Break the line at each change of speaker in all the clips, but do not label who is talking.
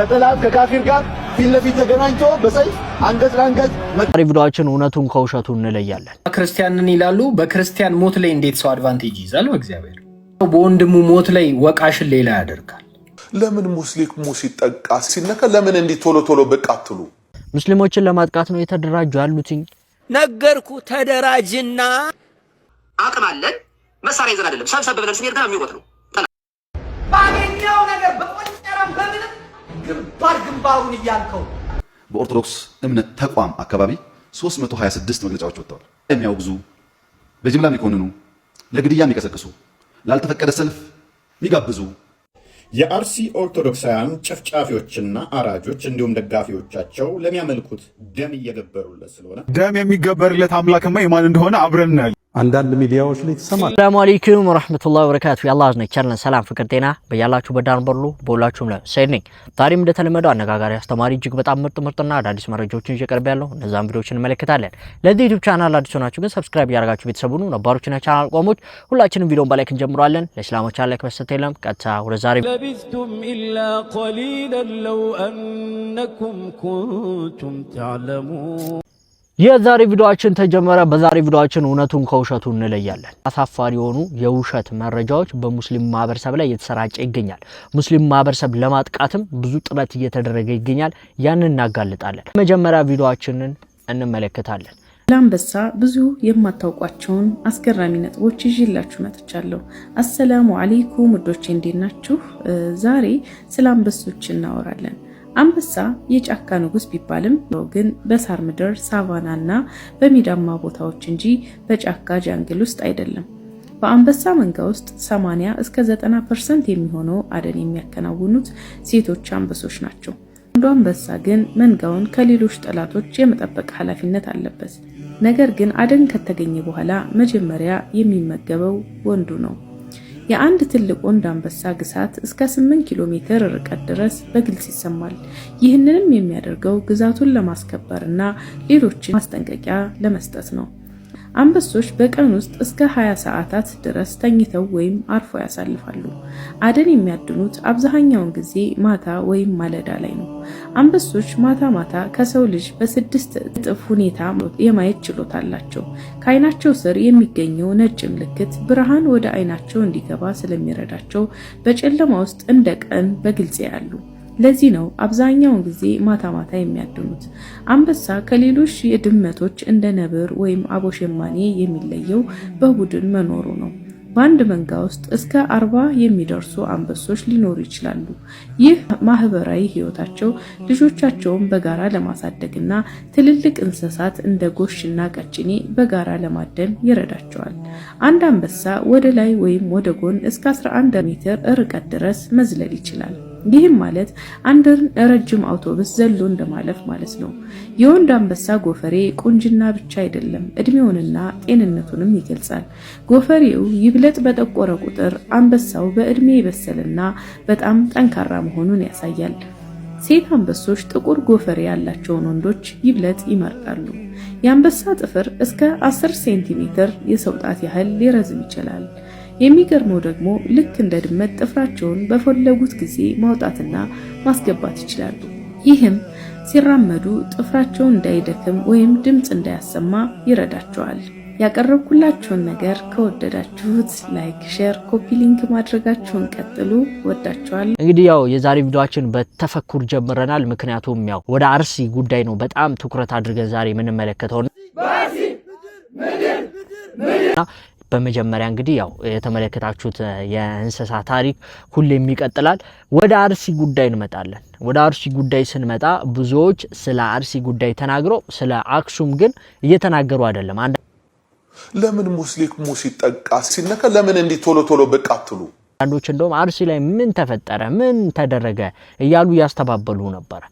ተጠላት ከካፊር ጋር ፊት ለፊት ተገናኝቶ በሰይፍ አንገት ለአንገት
ቪዲዮአችን እውነቱን ከውሸቱ እንለያለን።
ክርስቲያንን ይላሉ። በክርስቲያን ሞት ላይ እንዴት ሰው አድቫንቴጅ ይዛል? በእግዚአብሔር በወንድሙ ሞት ላይ ወቃሽን ሌላ ያደርጋል።
ለምን ሙስሊሙ ሲጠቃ ሲነካ ለምን እንዲ ቶሎ ቶሎ በቃ አትሉ?
ሙስሊሞችን ለማጥቃት ነው የተደራጁ ያሉትኝ።
ነገርኩ ተደራጅና
አቅም አለን መሳሪያ ይዘን አይደለም ሰብሰብ ብለን ስንሄድ ጋር የሚወጥ ነው።
ባገኘው ነገር በቆንጠራም በምንም ግንባሩን እያልከው
በኦርቶዶክስ እምነት ተቋም አካባቢ 326 መግለጫዎች ወጥተዋል። የሚያወግዙ በጅምላ የሚኮንኑ ለግድያ የሚቀሰቅሱ ላልተፈቀደ ሰልፍ የሚጋብዙ
የአርሲ ኦርቶዶክሳውያን ጨፍጫፊዎችና አራጆች እንዲሁም ደጋፊዎቻቸው ለሚያመልኩት ደም እየገበሩለት ስለሆነ
ደም የሚገበርለት አምላክማ የማን እንደሆነ አብረን እናያለን። አንዳንድ ሚዲያዎች ላይ ተሰማል።
ሰላም አለይኩም ወራህመቱላሂ ወበረካቱ። ያላህ ነቻለን ሰላም ፍቅር ጤና በያላችሁ በዳን በርሉ በሁላችሁም ላይ ሰይድ ነኝ። ዛሬም እንደተለመደው አነጋጋሪ አስተማሪ እጅግ በጣም ምርጥና አዳዲስ መረጃዎችን እየቀርብ ያለው እነዛን ቪዲዮዎችን እንመለከታለን። ለዚህ ዩቲዩብ ቻናል አዲስ ሆናችሁ ግን ሰብስክራይብ ያደርጋችሁ ቤተሰቡን ነባሮችና ቻናል ቆሞች ሁላችንም ቪዲዮን በላይክ እንጀምራለን። ለእስላሞች ላይክ መስጠት የለም። ቀጥታ ወደ ዛሬ
ለቢስቱም ኢላ ቀሊላን ለው አንኩም ኩንቱም ተዕለሙን
የዛሬ ቪዲዮአችን ተጀመረ። በዛሬ ቪዲዮአችን እውነቱን ከውሸቱ እንለያለን። አሳፋሪ የሆኑ የውሸት መረጃዎች በሙስሊም ማህበረሰብ ላይ እየተሰራጨ ይገኛል። ሙስሊም ማህበረሰብ ለማጥቃትም ብዙ ጥረት እየተደረገ ይገኛል። ያን እናጋልጣለን። መጀመሪያ ቪዲዮአችንን እንመለከታለን።
ላምበሳ ብዙ የማታውቋቸውን አስገራሚ ነጥቦች ይዤላችሁ መጥቻለሁ። አሰላሙ አለይኩም ውዶቼ እንዴት ናችሁ? ዛሬ ስለ አንበሶች እናወራለን። አንበሳ የጫካ ንጉስ ቢባልም ግን በሳር ምድር ሳቫናና በሜዳማ ቦታዎች እንጂ በጫካ ጃንግል ውስጥ አይደለም። በአንበሳ መንጋ ውስጥ 80 እስከ 90% የሚሆነው አደን የሚያከናውኑት ሴቶች አንበሶች ናቸው። አንዱ አንበሳ ግን መንጋውን ከሌሎች ጠላቶች የመጠበቅ ኃላፊነት አለበት። ነገር ግን አደን ከተገኘ በኋላ መጀመሪያ የሚመገበው ወንዱ ነው። የአንድ ትልቅ ወንድ አንበሳ ግሳት እስከ 8 ኪሎ ሜትር ርቀት ድረስ በግልጽ ይሰማል። ይህንንም የሚያደርገው ግዛቱን ለማስከበርና ሌሎችን ማስጠንቀቂያ ለመስጠት ነው። አንበሶች በቀን ውስጥ እስከ 20 ሰዓታት ድረስ ተኝተው ወይም አርፎ ያሳልፋሉ። አደን የሚያድኑት አብዛኛውን ጊዜ ማታ ወይም ማለዳ ላይ ነው። አንበሶች ማታ ከሰው ልጅ በ6 እጥፍ ሁኔታ የማየት ችሎታ አላቸው። ከአይናቸው ስር የሚገኘው ነጭ ምልክት ብርሃን ወደ አይናቸው እንዲገባ ስለሚረዳቸው በጨለማ ውስጥ እንደ ቀን በግልጽ ያያሉ። ለዚህ ነው አብዛኛውን ጊዜ ማታ የሚያድኑት። አንበሳ ከሌሎች የድመቶች እንደ ነብር ወይም አቦሸማኔ የሚለየው በቡድን መኖሩ ነው። በአንድ መንጋ ውስጥ እስከ 40 የሚደርሱ አንበሶች ሊኖሩ ይችላሉ። ይህ ማህበራዊ ህይወታቸው ልጆቻቸውን በጋራ ለማሳደግና ትልልቅ እንስሳት እንደ ጎሽና ቀጭኔ በጋራ ለማደን ይረዳቸዋል። አንድ አንበሳ ወደ ላይ ወይም ወደ ጎን እስከ 11 ሜትር ርቀት ድረስ መዝለል ይችላል። ይህም ማለት አንድን ረጅም አውቶቡስ ዘሎ እንደማለፍ ማለት ነው። የወንድ አንበሳ ጎፈሬ ቁንጅና ብቻ አይደለም፣ እድሜውንና ጤንነቱንም ይገልጻል። ጎፈሬው ይብለጥ በጠቆረ ቁጥር አንበሳው በእድሜ የበሰለና በጣም ጠንካራ መሆኑን ያሳያል። ሴት አንበሶች ጥቁር ጎፈሬ ያላቸውን ወንዶች ይብለጥ ይመርጣሉ። የአንበሳ ጥፍር እስከ 10 ሴንቲሜትር የሰው ጣት ያህል ሊረዝም ይችላል። የሚገርመው ደግሞ ልክ እንደ ድመት ጥፍራቸውን በፈለጉት ጊዜ ማውጣትና ማስገባት ይችላሉ። ይህም ሲራመዱ ጥፍራቸውን እንዳይደክም ወይም ድምጽ እንዳያሰማ ይረዳቸዋል። ያቀረብኩላችሁን ነገር ከወደዳችሁት ላይክ፣ ሼር፣ ኮፒ ሊንክ ማድረጋችሁን ቀጥሉ። ወዳችኋል።
እንግዲህ ያው የዛሬ ቪዲዮአችን በተፈኩር ጀምረናል። ምክንያቱም ያው ወደ አርሲ ጉዳይ ነው በጣም ትኩረት አድርገን ዛሬ የምንመለከተው። በመጀመሪያ እንግዲህ ያው የተመለከታችሁት የእንስሳ ታሪክ ሁሌም ይቀጥላል። ወደ አርሲ ጉዳይ እንመጣለን። ወደ አርሲ ጉዳይ ስንመጣ ብዙዎች ስለ አርሲ ጉዳይ ተናግረው ስለ አክሱም ግን እየተናገሩ አይደለም።
ለምን ሙስሊሙ ሲጠቃ ሲነካ ለምን እንዲ ቶሎ ቶሎ በቃ አትሉ?
አንዶች እንደውም አርሲ ላይ ምን ተፈጠረ ምን ተደረገ እያሉ ያስተባበሉ ነበር።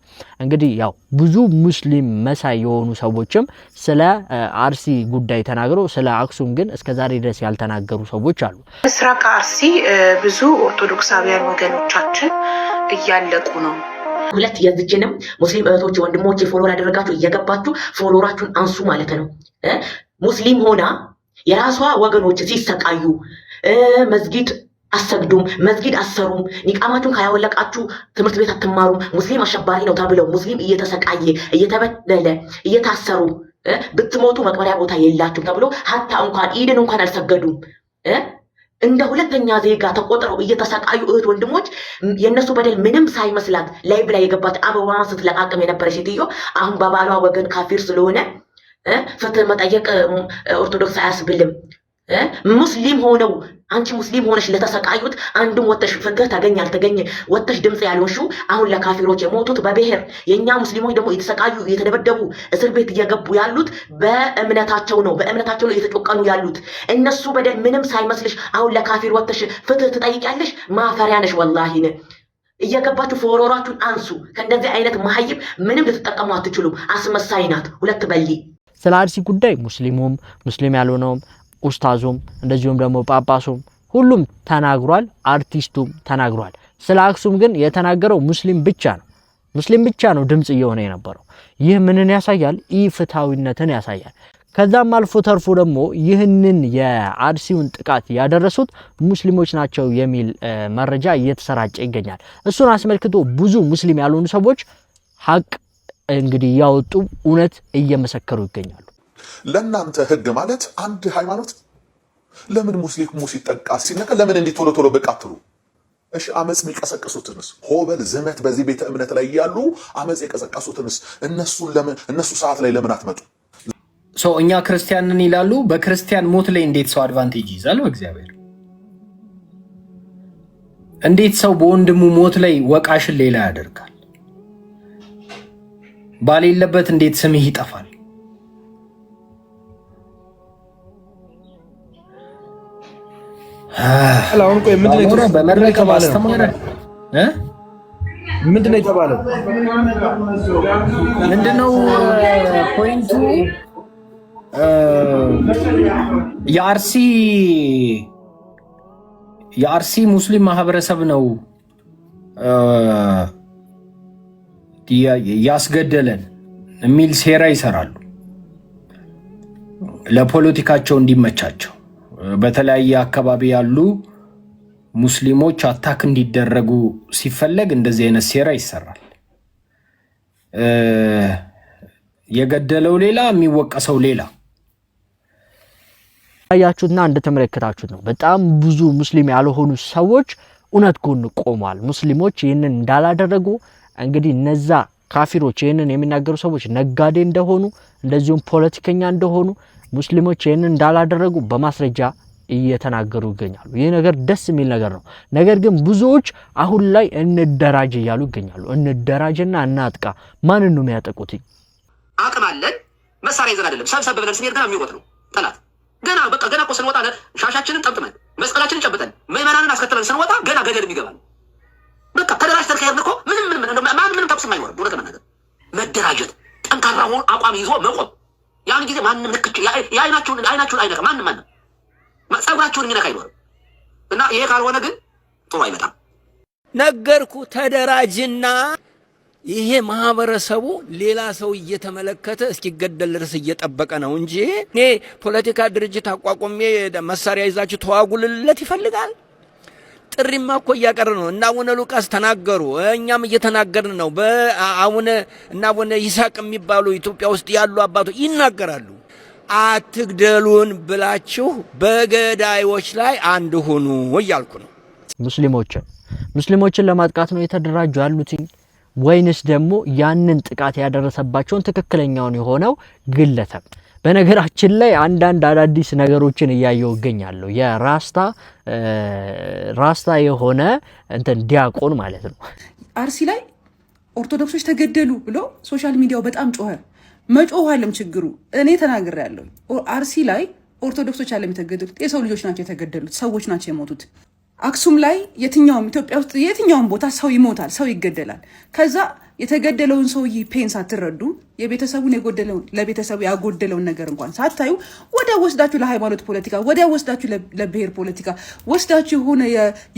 እንግዲህ ያው ብዙ ሙስሊም መሳይ የሆኑ ሰዎችም ስለ አርሲ ጉዳይ ተናግረው ስለ አክሱም ግን እስከዛሬ ድረስ ያልተናገሩ ሰዎች አሉ።
ምስራቅ አርሲ ብዙ ኦርቶዶክሳውያን ወገኖቻችን እያለቁ ነው።
ሁለት የዝጅንም ሙስሊም እህቶች ወንድሞች ፎሎወር ያደረጋችሁ እየገባችሁ ፎሎወራችሁን አንሱ ማለት ነው። ሙስሊም ሆና የራሷ ወገኖች ሲሰቃዩ መስጊድ አሰግዱም፣ መስጊድ አሰሩም፣ ኒቃማችሁን ካያወለቃችሁ ትምህርት ቤት አትማሩም፣ ሙስሊም አሸባሪ ነው ተብለው ሙስሊም እየተሰቃየ እየተበደለ እየታሰሩ ብትሞቱ መቅበሪያ ቦታ የላችሁም ተብሎ ሀታ እንኳን ኢድን እንኳን አልሰገዱም እንደ ሁለተኛ ዜጋ ተቆጥረው እየተሰቃዩ እህት ወንድሞች የነሱ በደል ምንም ሳይመስላት ላይቭ ላይ የገባች አበባዋን ስትለቃቅም የነበረች ሴትዮ አሁን በባሏ ወገን ካፊር ስለሆነ ፍትህ መጠየቅ ኦርቶዶክስ አያስብልም። ሙስሊም ሆነው አንቺ ሙስሊም ሆነሽ ለተሰቃዩት አንድም ወተሽ ፍትህ ታገኝ አልተገኘ ወተሽ ድምጽ ያልሆንሽው አሁን ለካፊሮች የሞቱት በብሔር የኛ ሙስሊሞች ደግሞ የተሰቃዩ የተደበደቡ እስር ቤት እየገቡ ያሉት በእምነታቸው ነው እየተጮቀኑ ያሉት እነሱ በደል ምንም ሳይመስልሽ አሁን ለካፊር ወተሽ ፍትህ ትጠይቂያለሽ። ማፈሪያ ነሽ ወላሂ ነ እየገባችሁ ፎሮራችሁን አንሱ። ከእንደዚህ አይነት መሀይብ ምንም ልትጠቀሙ አትችሉም። አስመሳይ ናት ሁለት በሊ።
ስለ አርሲ ጉዳይ ሙስሊሙም ሙስሊም ያልሆነውም ኡስታዙም እንደዚሁም ደግሞ ጳጳሱም ሁሉም ተናግሯል። አርቲስቱም ተናግሯል። ስለ አክሱም ግን የተናገረው ሙስሊም ብቻ ነው ድምጽ እየሆነ የነበረው። ይህ ምንን ያሳያል? ኢፍትሃዊነትን ያሳያል። ከዛም አልፎ ተርፎ ደግሞ ይህንን የአርሲውን ጥቃት ያደረሱት ሙስሊሞች ናቸው የሚል መረጃ እየተሰራጨ ይገኛል። እሱን አስመልክቶ ብዙ ሙስሊም ያልሆኑ ሰዎች ሀቅ እንግዲህ ያወጡ እውነት እየመሰከሩ ይገኛሉ።
ለእናንተ ህግ ማለት አንድ ሃይማኖት ለምን ሙስሊሙ ሲጠቃ ሲነካ ለምን እንዲህ ቶሎ ቶሎ በቃ አትሉ? እሺ አመጽ የሚቀሰቅሱትንስ ሆበል ዝመት በዚህ ቤተ እምነት ላይ ያሉ አመጽ የቀሰቀሱትንስ እነሱ ሰዓት ላይ ለምን አትመጡ?
እኛ ክርስቲያንን ይላሉ። በክርስቲያን ሞት ላይ እንዴት ሰው አድቫንቴጅ ይዛል? በእግዚአብሔር እንዴት ሰው በወንድሙ ሞት ላይ ወቃሽን ሌላ ያደርጋል? ባሌለበት እንዴት ስምህ ይጠፋል?
አሁን ቆይ ምንድነው የተባለው?
ምንድነው ፖይንቱ? የአርሲ ሙስሊም ማህበረሰብ ነው ያስገደለን የሚል ሴራ ይሰራሉ ለፖለቲካቸው እንዲመቻቸው። በተለያየ አካባቢ ያሉ ሙስሊሞች አታክ እንዲደረጉ ሲፈለግ እንደዚህ አይነት ሴራ ይሰራል። የገደለው ሌላ የሚወቀሰው ሌላ።
አያችሁና እንደተመለከታችሁት ነው። በጣም ብዙ ሙስሊም ያልሆኑ ሰዎች እውነት ጎን ቆመዋል። ሙስሊሞች ይህንን እንዳላደረጉ እንግዲህ እነዛ ካፊሮች ይህንን የሚናገሩ ሰዎች ነጋዴ እንደሆኑ እንደዚሁም ፖለቲከኛ እንደሆኑ ሙስሊሞች ይህንን እንዳላደረጉ በማስረጃ እየተናገሩ ይገኛሉ። ይህ ነገር ደስ የሚል ነገር ነው። ነገር ግን ብዙዎች አሁን ላይ እንደራጅ እያሉ ይገኛሉ። እንደራጅና እናጥቃ። ማንን ነው የሚያጠቁት?
አቅም አለን መሳሪያ ይዘን አይደለም ሰብሰብ ብለን ስንሄድ ገና የሚወጥ ነው ጠላት። ገና እኮ ስንወጣ ሻሻችንን ጠምጥመን መስቀላችንን ጨብጠን ምዕመናንን አስከትለን ስንወጣ ገና ገደል የሚገባ ነው። በቃ ተደራጅተን ከሄድን እኮ ምንም ተኩስ የማይኖር እውነት ለመናገር መደራጀት፣ ጠንካራ አቋም ይዞ መቆም። ያን ጊዜ ማንም ልክች አይናችሁን አይነካ ማንም ጸጉራችሁን የሚነካ አይኖርም። እና ይሄ ካልሆነ ግን ጥሩ አይመጣም።
ነገርኩ ተደራጅና ይሄ ማህበረሰቡ ሌላ ሰው እየተመለከተ እስኪገደል ድረስ እየጠበቀ ነው እንጂ እኔ ፖለቲካ ድርጅት አቋቁሜ መሳሪያ ይዛችሁ ተዋጉልለት ይፈልጋል። ጥሪማ እኮ እያቀረ ነው። እና አቡነ ሉቃስ ተናገሩ፣ እኛም እየተናገርን ነው። እና አቡነ ይስሐቅ የሚባሉ ኢትዮጵያ ውስጥ ያሉ አባቶች ይናገራሉ። አትግደሉን ብላችሁ በገዳዮች ላይ አንድ ሁኑ እያልኩ ነው። ሙስሊሞችን ለማጥቃት ነው የተደራጁ ያሉት ወይንስ ደግሞ ያንን ጥቃት ያደረሰባቸውን ትክክለኛውን የሆነው ግለሰብ? በነገራችን ላይ አንዳንድ አዳዲስ ነገሮችን እያየው እገኛለሁ። ራስታ የሆነ እንትን ዲያቆን ማለት ነው
አርሲ ላይ ኦርቶዶክሶች ተገደሉ ብሎ ሶሻል ሚዲያው በጣም ጮኸ። መጮህ አለም ችግሩ እኔ ተናግሬያለሁ። አርሲ ላይ ኦርቶዶክሶች አለም የተገደሉት የሰው ልጆች ናቸው የተገደሉት፣ ሰዎች ናቸው የሞቱት። አክሱም ላይ የትኛውም ኢትዮጵያ ውስጥ የትኛውም ቦታ ሰው ይሞታል፣ ሰው ይገደላል። ከዛ የተገደለውን ሰውዬ ፔን ሳትረዱ የቤተሰቡን የጎደለውን ለቤተሰቡ ያጎደለውን ነገር እንኳን ሳታዩ ወዲያ ወስዳችሁ ለሃይማኖት ፖለቲካ፣ ወዲያ ወስዳችሁ ለብሔር ፖለቲካ ወስዳችሁ የሆነ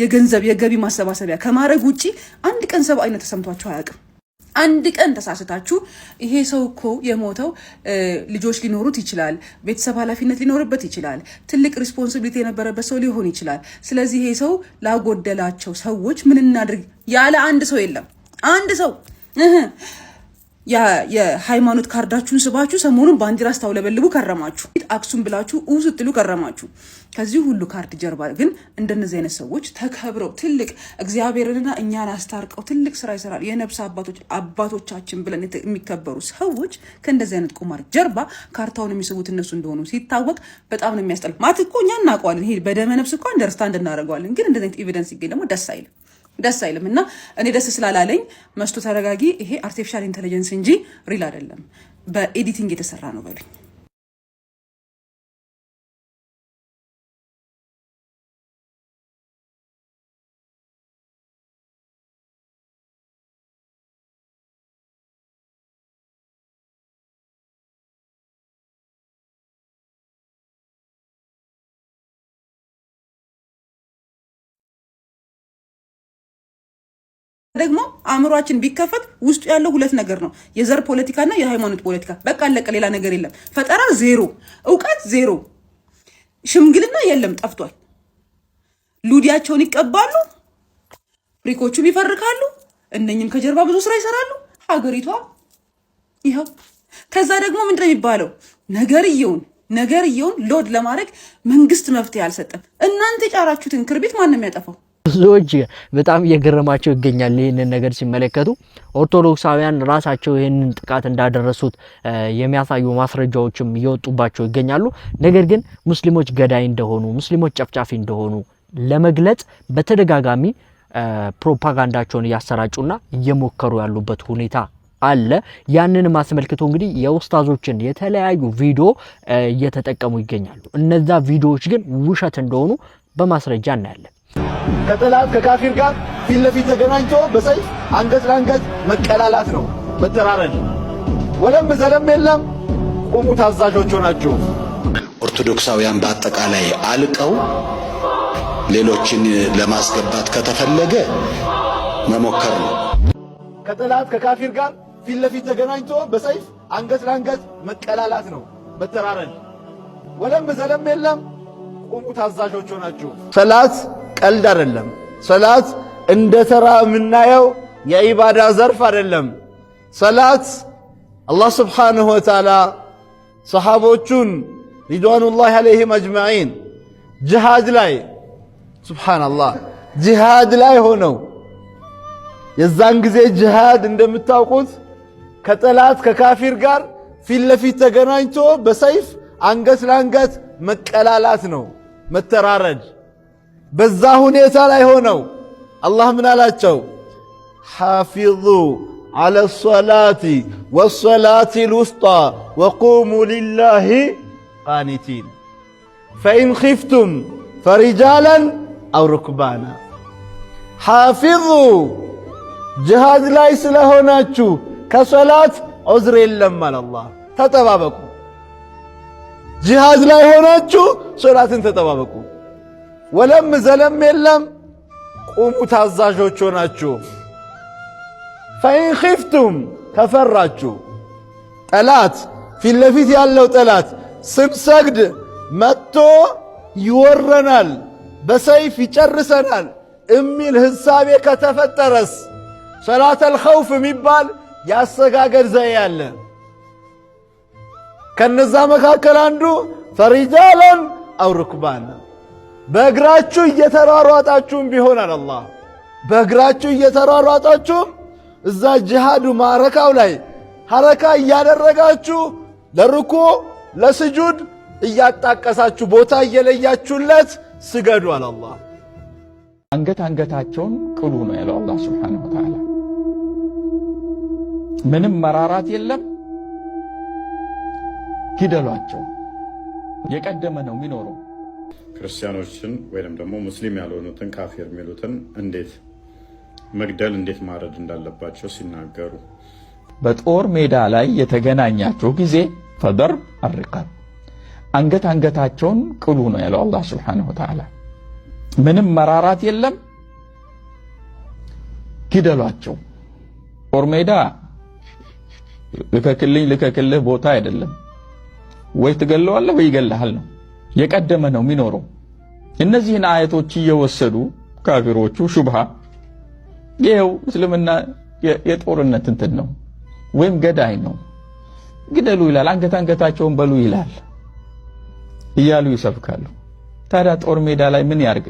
የገንዘብ የገቢ ማሰባሰቢያ ከማድረግ ውጪ አንድ ቀን ሰብአዊነት ተሰምቷችሁ አያውቅም። አንድ ቀን ተሳስታችሁ ይሄ ሰው እኮ የሞተው ልጆች ሊኖሩት ይችላል፣ ቤተሰብ ኃላፊነት ሊኖርበት ይችላል፣ ትልቅ ሪስፖንሲቢሊቲ የነበረበት ሰው ሊሆን ይችላል። ስለዚህ ይሄ ሰው ላጎደላቸው ሰዎች ምን እናድርግ ያለ አንድ ሰው የለም። አንድ ሰው የሃይማኖት ካርዳችሁን ስባችሁ ሰሞኑን ባንዲራ ስታውለበልቡ ከረማችሁ፣ አክሱም ብላችሁ ስትሉ ከረማችሁ። ከዚህ ሁሉ ካርድ ጀርባ ግን እንደነዚህ አይነት ሰዎች ተከብረው ትልቅ እግዚአብሔርንና እኛን አስታርቀው ትልቅ ስራ ይሰራል የነፍስ አባቶቻችን ብለን የሚከበሩ ሰዎች ከእንደዚህ አይነት ቁማር ጀርባ ካርታውን የሚስቡት እነሱ እንደሆኑ ሲታወቅ በጣም ነው የሚያስጠላ። ማለት እኮ እኛ እናውቀዋለን፣ ይሄ በደመ ነፍስ እኮ አንደርስታንድ እናደርገዋለን። ግን እንደዚህ አይነት ኤቪደንስ ሲገኝ ደግሞ ደስ አይልም እና እኔ ደስ ስላላለኝ መስቶ ተረጋጊ፣ ይሄ አርቲፊሻል ኢንተለጀንስ እንጂ ሪል አይደለም፣ በኤዲቲንግ የተሰራ ነው በሉኝ። ደግሞ አእምሯችን ቢከፈት ውስጡ ያለው ሁለት ነገር ነው፣ የዘር ፖለቲካና የሃይማኖት ፖለቲካ። በቃ አለቀ፣ ሌላ ነገር የለም። ፈጠራ ዜሮ፣ እውቀት ዜሮ፣ ሽምግልና የለም፣ ጠፍቷል። ሉዲያቸውን ይቀባሉ፣ ፍሪኮቹም ይፈርካሉ፣ እነኝም ከጀርባ ብዙ ስራ ይሰራሉ። ሀገሪቷ ይኸው። ከዛ ደግሞ ምንድነው የሚባለው ነገርየውን ሎድ ለማድረግ መንግስት መፍትሄ አልሰጠም። እናንተ የጫራችሁትን ክርቢት ማን ነው የሚያጠፋው?
ብዙዎች በጣም እየገረማቸው ይገኛል ይህንን ነገር ሲመለከቱ። ኦርቶዶክሳውያን ራሳቸው ይህንን ጥቃት እንዳደረሱት የሚያሳዩ ማስረጃዎችም እየወጡባቸው ይገኛሉ። ነገር ግን ሙስሊሞች ገዳይ እንደሆኑ፣ ሙስሊሞች ጨፍጫፊ እንደሆኑ ለመግለጽ በተደጋጋሚ ፕሮፓጋንዳቸውን እያሰራጩና እየሞከሩ ያሉበት ሁኔታ አለ። ያንንም አስመልክቶ እንግዲህ የኡስታዞችን የተለያዩ ቪዲዮ እየተጠቀሙ ይገኛሉ። እነዛ ቪዲዮዎች ግን ውሸት እንደሆኑ በማስረጃ እናያለን።
ከጠላት ከካፊር ጋር ፊት ለፊት ተገናኝቶ በሰይፍ አንገት ለአንገት መቀላላት ነው፣ መተራረድ። ወለም ዘለም የለም፣ ቁሙ ታዛዦች ሆናችሁ።
ኦርቶዶክሳውያን በአጠቃላይ አልቀው ሌሎችን ለማስገባት ከተፈለገ መሞከር ነው።
ከጠላት ከካፊር ጋር ፊት ለፊት ተገናኝቶ በሰይፍ አንገት ለአንገት መቀላላት ነው፣ መተራረድ። ወለም ዘለም የለም፣ ቁሙ ታዛዦች ሆናችሁ። ሰላት ቀልድ አይደለም። ሰላት እንደ ተራ የምናየው የኢባዳ ዘርፍ አይደለም። ሰላት አላህ ስብሓንሁ ወተዓላ ሰሓቦቹን ሪድዋኑላሂ ዐለይሂም አጅማዒን ጅሃድ ላይ ሱብሓነላህ ጅሃድ ላይ ሆነው የዛን ጊዜ ጅሃድ እንደምታውቁት ከጠላት ከካፊር ጋር ፊት ለፊት ተገናኝቶ በሰይፍ አንገት ለአንገት መቀላላት ነው፣ መተራረድ። በዛ ሁኔታ ላይ ሆነው አላህ ምን አላቸው? ሓፊዙ ዐለ ሰላቲ ወሰላቲ ልውስጣ ወቁሙ ሊላሂ ቃኒቲን ፈኢን ኺፍቱም ፈሪጃለን አው ሩክባና። ሓፊዙ ጅሃድ ላይ ስለሆናችሁ ከሰላት ዑዝር የለም አለ አላህ። ተጠባበቁ። ጅሃድ ላይ ሆናችሁ ሶላትን ተጠባበቁ። ወለም ዘለም የለም፣ ቁሙ ታዛዦች ሆናችሁ። ፈኢን ኺፍቱም ከፈራችሁ፣ ጠላት ፊት ለፊት ያለው ጠላት ስንሰግድ መጥቶ ይወረናል፣ በሰይፍ ይጨርሰናል የሚል ህሳቤ ከተፈጠረስ ሰላተል ኸውፍ የሚባል ያሰጋገድ ዘዬ አለ። ከነዛ መካከል አንዱ ፈሪጃለን አው ሩክባና፣ በእግራችሁ እየተሯሯጣችሁም ቢሆን አለ አላህ። በእግራችሁ እየተሯሯጣችሁም እዛ ጂሃዱ ማረካው ላይ ሐረካ እያደረጋችሁ ለርኩዕ ለስጁድ እያጣቀሳችሁ ቦታ እየለያችሁለት ስገዱ አለ አላህ።
አንገታቸውን ቅሉ ነው ያለው አላህ ሱብሓነሁ ወተዓላ። ምንም መራራት የለም፣ ግደሏቸው። የቀደመ ነው የሚኖረው።
ክርስቲያኖችን ወይም ደግሞ ሙስሊም ያልሆኑትን ካፊር የሚሉትን እንዴት መግደል እንዴት ማረድ እንዳለባቸው ሲናገሩ
በጦር ሜዳ ላይ የተገናኛችሁ ጊዜ ፈደር አርቃብ አንገታቸውን ቅሉ ነው ያለው አላህ ሱብሓነሁ ወተዓላ። ምንም መራራት የለም፣ ግደሏቸው። ጦር ሜዳ ልከክልህ ቦታ አይደለም። ወይ ትገለዋለህ ወይ ይገለሃል ነው። የቀደመ ነው የሚኖረው። እነዚህን አያቶች እየወሰዱ ካፊሮቹ ሹብሃ ይሄው እስልምና የጦርነት እንትን ነው ወይም ገዳይ ነው፣ ግደሉ ይላል፣ አንገታቸውን በሉ ይላል እያሉ ይሰብካሉ። ታዲያ ጦር ሜዳ ላይ ምን ያርግ?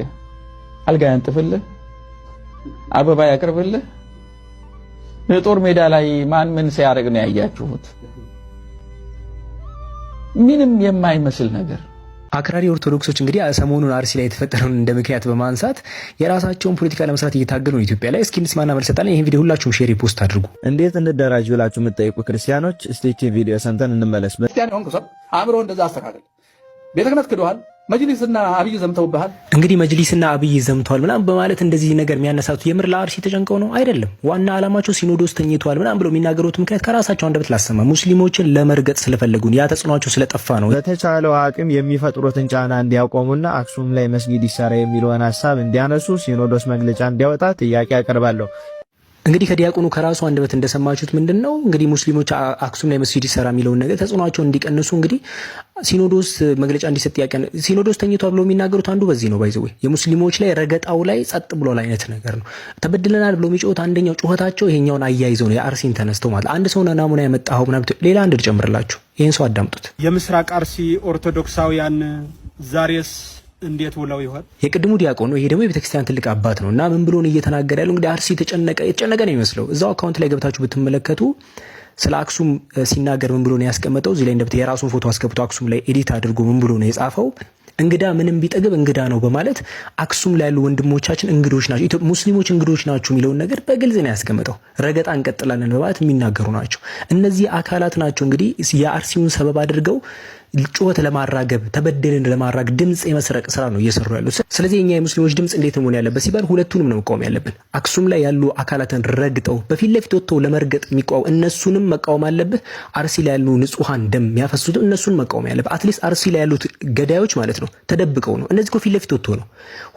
አልጋ ያንጥፍልህ? አበባ ያቅርብልህ? የጦር ሜዳ ላይ ማን ምን ሲያደርግ ነው ያያችሁት? ምንም የማይመስል ነገር።
አክራሪ ኦርቶዶክሶች እንግዲህ ሰሞኑን አርሲ ላይ የተፈጠረውን እንደ ምክንያት በማንሳት የራሳቸውን ፖለቲካ ለመስራት እየታገሉ ነው ኢትዮጵያ ላይ። እስኪ እንስማና መልስ ሰጣለን። ይሄን ቪዲዮ ሁላችሁም ሼር ፖስት አድርጉ።
እንዴት እንደራጅ ብላችሁ የምትጠይቁ ክርስቲያኖች እስቲ ይህን ቪዲዮ ሰምተን እንመለስ።
ክርስቲያን ሆንክ ሰው አእምሮ እንደዛ አስተካክል። ቤተ ክህነት ክደዋል። መጅሊስና አብይ ዘምተውብሃል።
እንግዲህ መጅሊስና አብይ ዘምተዋል ምናምን በማለት እንደዚህ ነገር የሚያነሳቱት የምር ለአርሲ ተጨንቀው ነው አይደለም። ዋና ዓላማቸው ሲኖዶስ ተኝቷል ምናምን ብለው የሚናገሩት ምክንያት ከራሳቸው አንደበት ላሰማ ሙስሊሞችን ለመርገጥ ስለፈለጉን ያ ተጽዕኗቸው ስለጠፋ ነው።
በተቻለው አቅም የሚፈጥሩትን ጫና እንዲያቆሙና አክሱም ላይ መስጊድ ይሰራ የሚለውን ሐሳብ እንዲያነሱ ሲኖዶስ መግለጫ እንዲያወጣ ጥያቄ አቀርባለሁ።
እንግዲህ ከዲያቆኑ ከራሱ አንደበት እንደሰማችሁት ምንድነው እንግዲህ ሙስሊሞች አክሱም ላይ መስጊድ ይሰራ የሚለውን ነገር ተጽዕኗቸውን እንዲቀንሱ እንግዲህ ሲኖዶስ መግለጫ እንዲሰጥ ያቀ ሲኖዶስ ተኝቷል ብለው የሚናገሩት አንዱ በዚህ ነው። ባይዘው የሙስሊሞች ላይ ረገጣው ላይ ጸጥ ብሏል አይነት ነገር ነው። ተበድለናል ብለው የሚጮት አንደኛው ጩኸታቸው ይሄኛውን አያይዘው ነው የአርሲን ተነስተው ማለት አንድ ሰው ናሙና ያመጣው ምናምን ሌላ አንድ ልጨምርላችሁ። ይሄን ሰው አዳምጡት።
የምስራቅ አርሲ ኦርቶዶክሳውያን ዛሬስ እንዴት ውለው ይሆን?
የቅድሙ ዲያቆን ነው። ይሄ ደግሞ የቤተክርስቲያን ትልቅ አባት ነው እና ምን ብሎ ነው እየተናገረ ያለው? እንግዲህ አርሲ የተጨነቀ ነው የሚመስለው። እዛው አካውንት ላይ ገብታችሁ ብትመለከቱ ስለ አክሱም ሲናገር ምን ብሎ ነው ያስቀመጠው? እዚህ ላይ እንደብት የራሱን ፎቶ አስገብቶ አክሱም ላይ ኤዲት አድርጎ ምን ብሎ ነው የጻፈው? እንግዳ ምንም ቢጠግብ እንግዳ ነው በማለት አክሱም ላይ ያሉ ወንድሞቻችን እንግዶች ናቸው፣ ሙስሊሞች እንግዶች ናቸው የሚለውን ነገር በግልጽ ነው ያስቀመጠው። ረገጣ እንቀጥላለን በማለት የሚናገሩ ናቸው። እነዚህ አካላት ናቸው እንግዲህ የአርሲውን ሰበብ አድርገው ጩኸት ለማራገብ ተበደልን ለማራገብ ድምጽ የመስረቅ ስራ ነው እየሰሩ ያሉት። ስለዚህ እኛ የሙስሊሞች ድምጽ እንዴት መሆን ያለበት ሲባል ሁለቱንም ነው መቃወም ያለብን። አክሱም ላይ ያሉ አካላትን ረግጠው በፊት ለፊት ወጥተው ለመርገጥ የሚቃወም እነሱንም መቃወም አለብህ። አርሲ ላይ ያሉ ንጹሃን ደም የሚያፈሱት እነሱን መቃወም ያለብህ። አትሊስት አርሲ ላይ ያሉት ገዳዮች ማለት ነው ተደብቀው ነው። እነዚህ ፊት ለፊት ወጥተው ነው።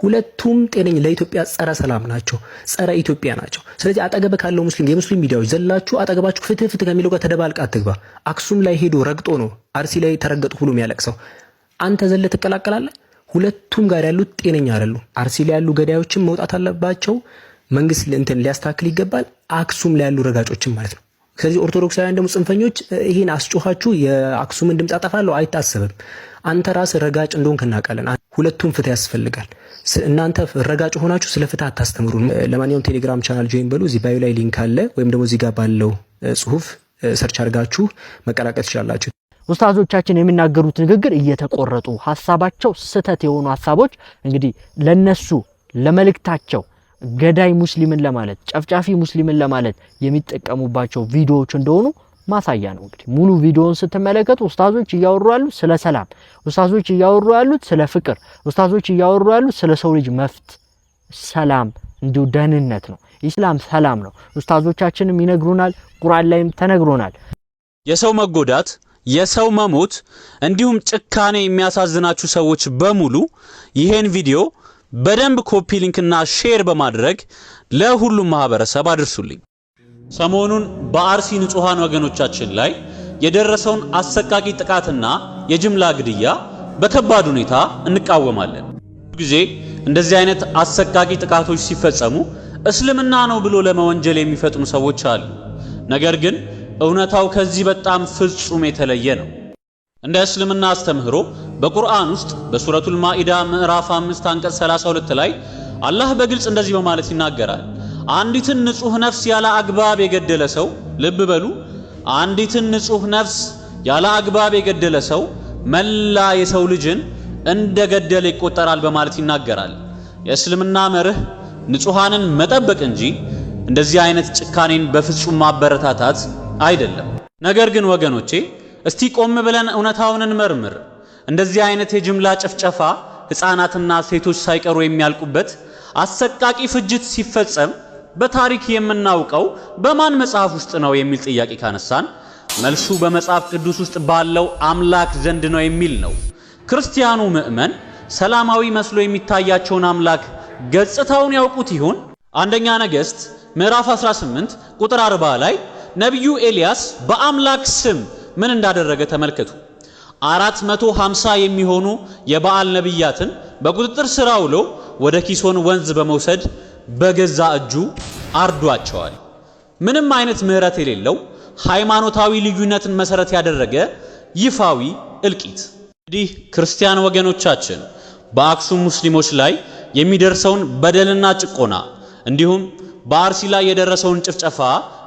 ሁለቱም ጤነኝ ለኢትዮጵያ ጸረ ሰላም ናቸው፣ ጸረ ኢትዮጵያ ናቸው። ስለዚህ አጠገብ ካለው ሙስሊም የሙስሊም ሚዲያዎች ዘላችሁ አጠገባችሁ ፍትህ ፍትህ ከሚለው ጋር ተደባልቃ አትግባ። አክሱም ላይ ሄዶ ረግጦ ነው አርሲ ላይ ተረገጡ ሁሉ የሚያለቅሰው። አንተ ዘለ ትቀላቀላለህ። ሁለቱም ጋር ያሉት ጤነኛ አይደሉም። አርሲ ላይ ያሉ ገዳዮችም መውጣት አለባቸው። መንግስት እንትን ሊያስተካክል ይገባል። አክሱም ላይ ያሉ ረጋጮችም ማለት ነው። ስለዚህ ኦርቶዶክሳውያን ደግሞ ጽንፈኞች ይሄን አስጮኻችሁ የአክሱምን ድምጽ አጠፋለሁ አይታሰብም። አንተ ራስህ ረጋጭ እንደሆንክ እናውቃለን። ሁለቱም ፍትህ ያስፈልጋል። እናንተ ረጋጭ ሆናችሁ ስለ ፍትህ አታስተምሩ። ለማንኛውም ቴሌግራም ቻናል ጆይን በሉ። እዚህ ባዮ ላይ ሊንክ አለ፣ ወይም ደግሞ እዚህ ጋር ባለው ጽሁፍ ሰርች አድርጋችሁ መቀላቀል ትችላላችሁ።
ኡስታዞቻችን የሚናገሩት ንግግር እየተቆረጡ ሐሳባቸው ስህተት የሆኑ ሐሳቦች እንግዲህ ለነሱ ለመልእክታቸው ገዳይ ሙስሊምን ለማለት ጨፍጫፊ ሙስሊምን ለማለት የሚጠቀሙባቸው ቪዲዮዎች እንደሆኑ ማሳያ ነው። እንግዲህ ሙሉ ቪዲዮውን ስትመለከቱ ኡስታዞች እያወሩ ያሉት ስለ ሰላም፣ ኡስታዞች እያወሩ ያሉት ስለ ፍቅር፣ ኡስታዞች እያወሩ ያሉት ስለ ሰው ልጅ መፍት ሰላም እንዲሁ ደህንነት ነው። ኢስላም ሰላም ነው። ኡስታዞቻችንም ይነግሩናል፣ ቁርአን ላይም ተነግሮናል።
የሰው መጎዳት የሰው መሞት እንዲሁም ጭካኔ የሚያሳዝናችሁ ሰዎች በሙሉ ይሄን ቪዲዮ በደንብ ኮፒ ሊንክና ሼር በማድረግ ለሁሉም ማህበረሰብ አድርሱልኝ። ሰሞኑን በአርሲ ንጹሃን ወገኖቻችን ላይ የደረሰውን አሰቃቂ ጥቃትና የጅምላ ግድያ በከባድ ሁኔታ እንቃወማለን። ጊዜ እንደዚህ አይነት አሰቃቂ ጥቃቶች ሲፈጸሙ እስልምና ነው ብሎ ለመወንጀል የሚፈጥኑ ሰዎች አሉ። ነገር ግን እውነታው ከዚህ በጣም ፍጹም የተለየ ነው። እንደ እስልምና አስተምህሮ በቁርአን ውስጥ በሱረቱል ማኢዳ ምዕራፍ 5 አንቀጽ 32 ላይ አላህ በግልጽ እንደዚህ በማለት ይናገራል። አንዲትን ንጹህ ነፍስ ያለ አግባብ የገደለ ሰው፣ ልብ በሉ፣ አንዲትን ንጹህ ነፍስ ያለ አግባብ የገደለ ሰው መላ የሰው ልጅን እንደገደለ ይቆጠራል በማለት ይናገራል። የእስልምና መርህ ንጹሃንን መጠበቅ እንጂ እንደዚህ አይነት ጭካኔን በፍጹም ማበረታታት አይደለም። ነገር ግን ወገኖቼ እስቲ ቆም ብለን እውነታውን እንመርምር። እንደዚህ አይነት የጅምላ ጭፍጨፋ ህፃናትና ሴቶች ሳይቀሩ የሚያልቁበት አሰቃቂ ፍጅት ሲፈጸም በታሪክ የምናውቀው በማን መጽሐፍ ውስጥ ነው የሚል ጥያቄ ካነሳን መልሱ በመጽሐፍ ቅዱስ ውስጥ ባለው አምላክ ዘንድ ነው የሚል ነው። ክርስቲያኑ ምእመን ሰላማዊ መስሎ የሚታያቸውን አምላክ ገጽታውን ያውቁት ይሆን? አንደኛ ነገሥት ምዕራፍ 18 ቁጥር 40 ላይ ነቢዩ ኤልያስ በአምላክ ስም ምን እንዳደረገ ተመልከቱ። 450 የሚሆኑ የበዓል ነቢያትን በቁጥጥር ስር አውሎ ወደ ኪሶን ወንዝ በመውሰድ በገዛ እጁ አርዷቸዋል። ምንም አይነት ምህረት የሌለው ሃይማኖታዊ ልዩነትን መሰረት ያደረገ ይፋዊ እልቂት። እንግዲህ ክርስቲያን ወገኖቻችን በአክሱም ሙስሊሞች ላይ የሚደርሰውን በደልና ጭቆና እንዲሁም በአርሲ ላይ የደረሰውን ጭፍጨፋ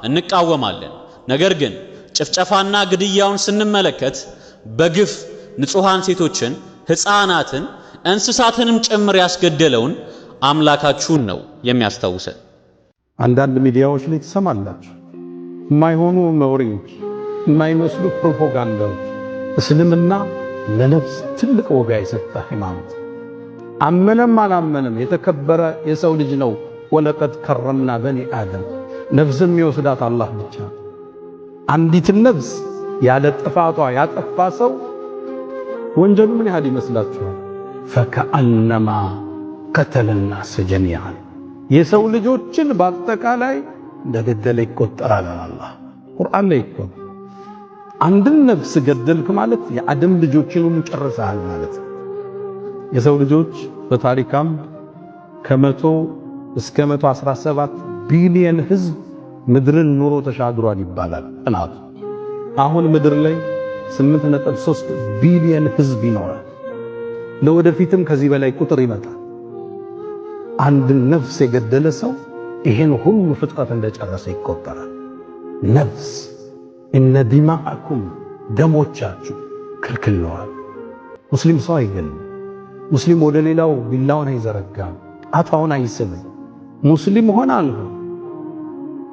እንቃወማለን። ነገር ግን ጭፍጨፋና ግድያውን ስንመለከት በግፍ ንጹሃን ሴቶችን፣ ህፃናትን፣ እንስሳትንም ጭምር ያስገደለውን አምላካችሁን ነው የሚያስታውሰን።
አንዳንድ ሚዲያዎች ላይ ትሰማላችሁ የማይሆኑ ወሬዎች፣ የማይመስሉ ፕሮፓጋንዳዎች። እስልምና ለነፍስ ትልቅ ዋጋ የሰጠ ሃይማኖት፣ አመነም አላመነም የተከበረ የሰው ልጅ ነው። ወለቀድ ከረምና በኒ አደም፣ ነፍስም ይወስዳት አላህ ብቻ። አንዲትን ነፍስ ያለ ጥፋቷ ያጠፋ ሰው ወንጀሉ ምን ያህል ይመስላችኋል? ፈከአነማ ቀተለ ናስ ጀሚዓን፣ የሰው ልጆችን በአጠቃላይ እንደገደለ ይቆጠራል። አላህ ቁርአን ላይ እኮ አንድን ነፍስ ገደልክ ማለት የአደም ልጆችን ሁሉ ጨርሰሃል ማለት ነው። የሰው ልጆች በታሪካም ከ100 እስከ 117 ቢሊየን ህዝብ ምድርን ኑሮ ተሻግሯል ይባላል ጥናቱ። አሁን ምድር ላይ 8.3 ቢሊየን ህዝብ ይኖራል። ለወደፊትም ከዚህ በላይ ቁጥር ይመጣል። አንድ ነፍስ የገደለ ሰው ይሄን ሁሉ ፍጥረት እንደጨረሰ ይቆጠራል። ነፍስ እነ ዲማአኩም፣ ደሞቻችሁ ክልክል ነዋል። ሙስሊም ሰው አይገልም። ሙስሊም ወደ ሌላው ቢላውን አይዘረጋም፣ ጣቷን አይስምም። ሙስሊም ሆነ አልሆነ፣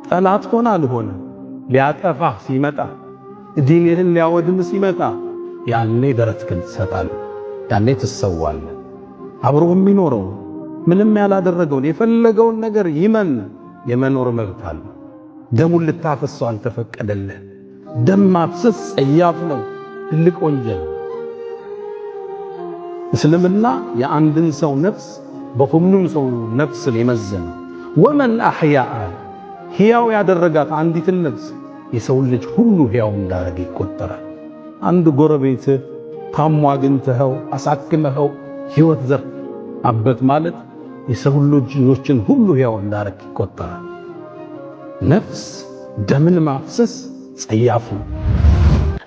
ጠላት ሆነ አልሆነ፣ ሊያጠፋህ ሲመጣ፣ ዲንህን ሊያወድም ሲመጣ ያኔ ደረትህን ትሰጣለህ፣ ያኔ ትሰዋለህ። አብሮህ የሚኖረው ምንም ያላደረገውን የፈለገውን ነገር ይመን የመኖር መብት አለ። ደሙን ልታፈሰው አልተፈቀደልህ። ደም ማፍሰስ ጸያፍ ነው፣ ትልቅ ወንጀል። እስልምና የአንድን ሰው ነፍስ በሁሉም ሰው ነፍስ ሊመዘን፣ ወመን አህያአ ሕያው ያደረጋት አንዲትን ነፍስ የሰው ልጅ ሁሉ ሕያው እንዳደረገ ይቆጠራል። አንድ ጎረቤት ታሞ አግኝተኸው አሳክመኸው ሕይወት ዘርአበት ማለት የሰው ልጆችን ሁሉ ሕያው እንዳደረገ ይቆጠራል። ነፍስ ደምን ማፍሰስ ጸያፍ ነው።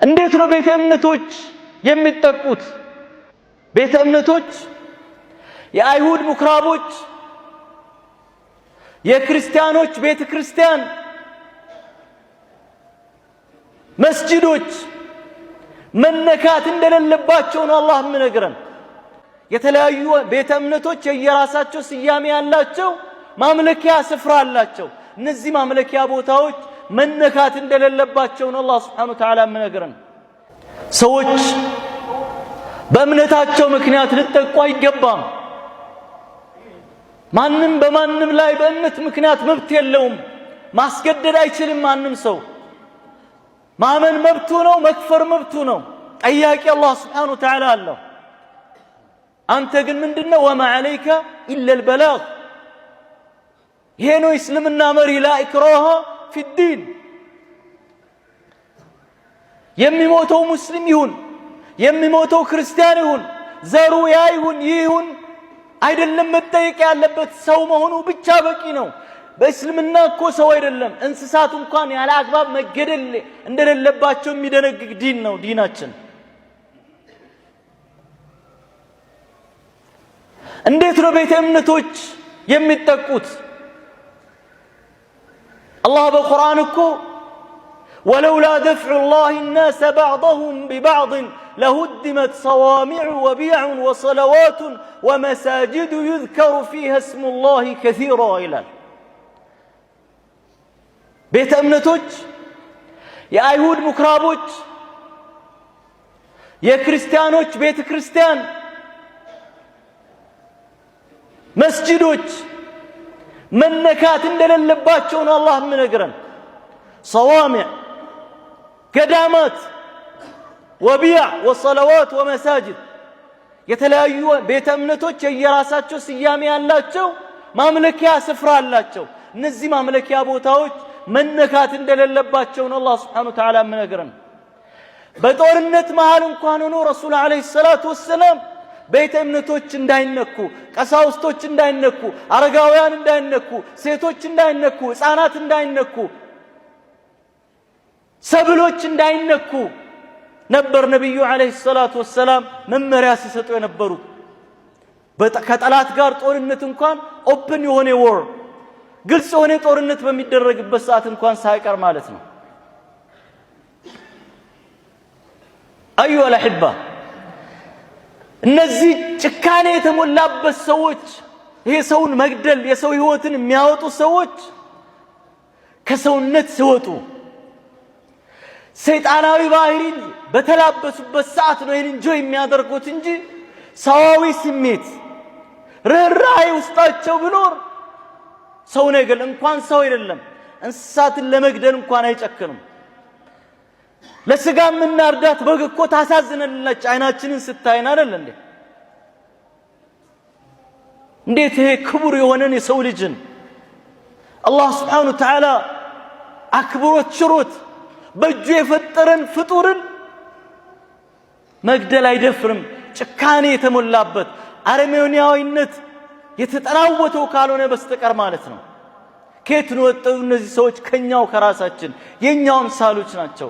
እንዴት ነው ቤተ እምነቶች የሚጠቁት? ቤተ እምነቶች፣ የአይሁድ ምኩራቦች፣ የክርስቲያኖች ቤተ ክርስቲያን፣ መስጂዶች መነካት እንደሌለባቸው ነው አላህ የሚነግረን። የተለያዩ ቤተ እምነቶች የየራሳቸው ስያሜ ያላቸው ማምለኪያ ስፍራ አላቸው። እነዚህ ማምለኪያ ቦታዎች መነካት እንደሌለባቸው ነው አላህ Subhanahu Wa Ta'ala የሚነግረን። ሰዎች በእምነታቸው ምክንያት ሊጠቁ አይገባም። ማንም በማንም ላይ በእምነት ምክንያት መብት የለውም፣ ማስገደድ አይችልም። ማንም ሰው ማመን መብቱ ነው፣ መክፈር መብቱ ነው። ጠያቂ አላህ Subhanahu Wa Ta'ala አለው። አንተ ግን ምንድነው? ወማ عليك إلا البلاغ። ይሄ ነው እስልምና መሪ ላ ኢክራሃ ፊዲን። የሚሞተው ሙስሊም ይሁን የሚሞተው ክርስቲያን ይሁን ዘሩ ያ ይሁን ይሁን አይደለም፣ መጠየቅ ያለበት ሰው መሆኑ ብቻ በቂ ነው። በእስልምና እኮ ሰው አይደለም እንስሳት እንኳን ያለ አግባብ መገደል እንደሌለባቸው የሚደነግግ ዲን ነው ዲናችን። እንዴት ነው ቤተ እምነቶች የሚጠቁት? الله بالقرآن كو ولولا دفع الله الناس بعضهم ببعض لهدمت صوامع وبيع وصلوات ومساجد يذكر فيها اسم الله كثيرا إلى بيت أمنتوج يا أيهود مكرابوج يا كريستيانوج بيت كريستيان مسجدوج መነካት እንደሌለባቸው ነው አላህ የሚነግረን። صوامع ገዳማት ወቢያ ወሰለዋት ወመሳጅድ የተለያዩ ቤተ እምነቶች የየራሳቸው ስያሜ ያላቸው ማምለኪያ ስፍራ አላቸው። እነዚህ ማምለኪያ ቦታዎች መነካት እንደሌለባቸው ነው አላህ Subhanahu Wa Ta'ala የሚነግረን። በጦርነት መሃል እንኳን ሆኖ ረሱል አለይሂ ሰላቱ ወሰለም ቤተ እምነቶች እንዳይነኩ፣ ቀሳውስቶች እንዳይነኩ፣ አረጋውያን እንዳይነኩ፣ ሴቶች እንዳይነኩ፣ ህፃናት እንዳይነኩ፣ ሰብሎች እንዳይነኩ ነበር ነብዩ አለይሂ ሰላቱ ወሰለም መመሪያ ሲሰጡ የነበሩት። ከጠላት ጋር ጦርነት እንኳን ኦፕን የሆነ ወር ግልጽ የሆነ ጦርነት በሚደረግበት ሰዓት እንኳን ሳይቀር ማለት ነው። አዩሃ አልአሕባ እነዚህ ጭካኔ የተሞላበት ሰዎች ይሄ ሰውን መግደል የሰው ህይወትን የሚያወጡ ሰዎች ከሰውነት ሲወጡ ሰይጣናዊ ባህሪን በተላበሱበት ሰዓት ነው ይሄን እንጆይ የሚያደርጉት እንጂ ሰዋዊ ስሜት ርህራሄ ውስጣቸው ቢኖር ሰው ነገር እንኳን ሰው አይደለም እንስሳትን ለመግደል እንኳን አይጨክኑም። ለስጋ ምናርዳት በግ እኮ ታሳዝነናለች አይናችንን ስታይና አይደል እንዴ? እንዴት ይሄ ክቡር የሆነን የሰው ልጅን አላህ Subhanahu Wa Ta'ala አክብሮት ሽሮት በእጁ የፈጠረን ፍጡርን መግደል አይደፍርም። ጭካኔ የተሞላበት አረመኔያዊነት የተጠናወተው ካልሆነ በስተቀር ማለት ነው። ከየት ነው ወጣው? እነዚህ ሰዎች ከኛው ከራሳችን የኛው ምሳሎች ናቸው።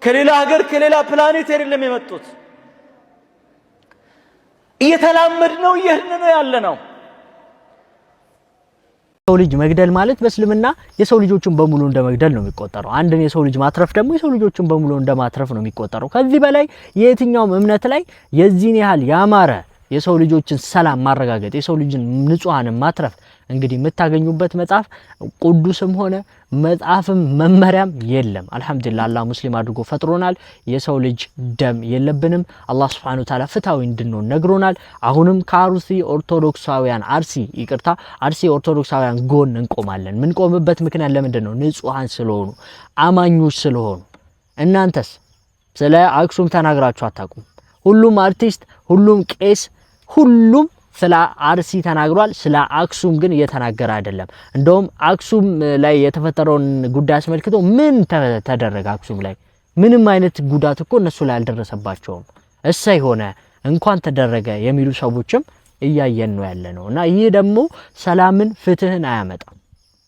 ከሌላ ሀገር ከሌላ ፕላኔት አይደለም የመጡት። እየተላመድ ነው እየሄድን ነው ያለ ነው።
ሰው ልጅ መግደል ማለት በእስልምና የሰው ልጆችን በሙሉ እንደመግደል ነው የሚቆጠረው። አንድን የሰው ልጅ ማትረፍ ደግሞ የሰው ልጆችን በሙሉ እንደማትረፍ ነው የሚቆጠረው። ከዚህ በላይ የትኛውም እምነት ላይ የዚህን ያህል ያማረ የሰው ልጆችን ሰላም ማረጋገጥ የሰው ልጅን ንጹሃንን ማትረፍ እንግዲህ የምታገኙበት መጽሐፍ ቅዱስም ሆነ መጽሐፍም መመሪያም የለም። አልহামዱሊላህ አላህ ሙስሊም አድርጎ ፈጥሮናል። የሰው ልጅ ደም የለብንም። አላህ Subhanahu Wa Ta'ala ፍትሃዊ እንድንሆን ነግሮናል። አሁንም ከአርሲ ኦርቶዶክሳውያን አርሲ ኦርቶዶክሳውያን ጎን እንቆማለን። ምን ቆምበት ምክንያት ለምንድን ነው? ንጹሃን ስለሆኑ አማኞች ስለሆኑ። እናንተስ ስለ አክሱም ተናግራችሁ አታውቁም። ሁሉም አርቲስት፣ ሁሉም ቄስ፣ ሁሉም ስለ አርሲ ተናግሯል። ስለ አክሱም ግን እየተናገረ አይደለም። እንደውም አክሱም ላይ የተፈጠረውን ጉዳይ አስመልክቶ ምን ተደረገ? አክሱም ላይ ምንም አይነት ጉዳት እኮ እነሱ ላይ አልደረሰባቸውም። እሰይ ሆነ እንኳን ተደረገ የሚሉ ሰዎችም እያየን ነው ያለነው። እና ይህ ደግሞ ሰላምን ፍትህን አያመጣም።